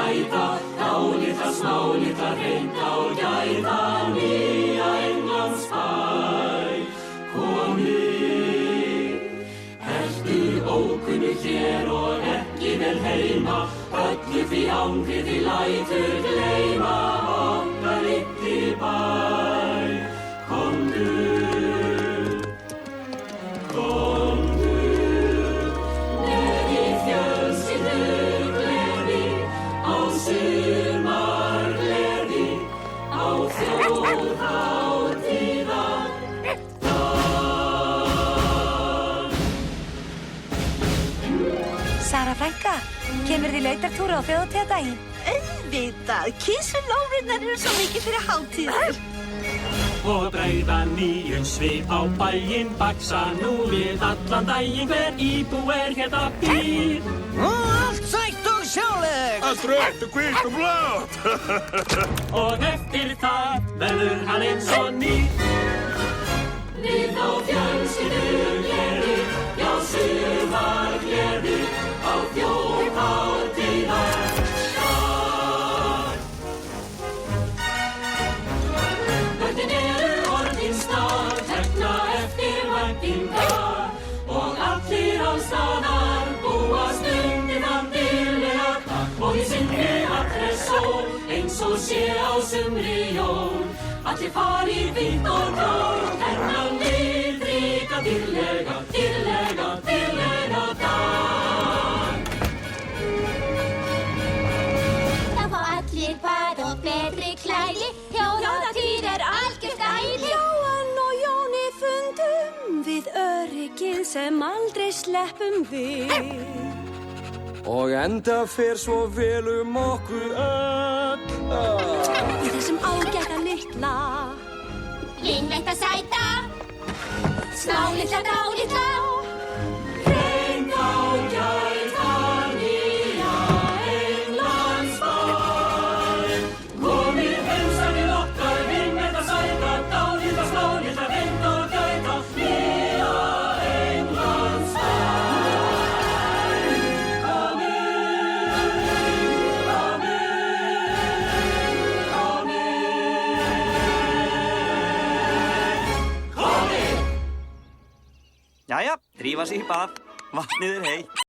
gæta, dálitla smálitla reynda og gæta nýja Englandsbæ. Komið, hertu ókunnu hér og ekki vel heima, öllu því ángrið því lætur gleyma okkar litli bæ. Komdu, komdu, með í fjölskyldugleði, á sumargleði, á þjóðhátíðardag. Sara frænka, kemur þið lautartúra á þjóðhátíðardaginn? Auðvitað, kísulófurnar eru svo mikið fyrir hátíðir. Og bregða nýjum svip á bæinn, baksa nú við allan daginn, hver íbú hérna býr. Og allt sætt og sjálegt. Allt rautt og hvítt og blátt. Og eftir það verður hann eins og nýr. Við á fjölskyldugleði, já sumargleði, á þjóðhátíðardag. Börnin eru orðin snart, hefna eftir væntingar, og allir alls staðar búast undir þann dýrlega dag. Og í sinni allri sól, eins og sé á sumri jól, allir fari hvítt og grátt, þennan litríka dýrlega, dýrlega, dýrlega dag. Þá fá allir bað og betri klæði, þjóðhátíð algjört æði. Jóhann og Jóni fundum við öryggið sem aldrei sleppum við. Og enda fer svo vel okkur öll. Í þessum ágæta litla, Vinveitta sæta, smálitla dálitla, Reynda og gæta nýja Englandsbæ. Komið heimsækið okkar, vinveitta sæta, dálitla smálitla, reynda og gæta nýja Englandsbæ. Jæja, drífa sig í bað. Vatnið er heitt.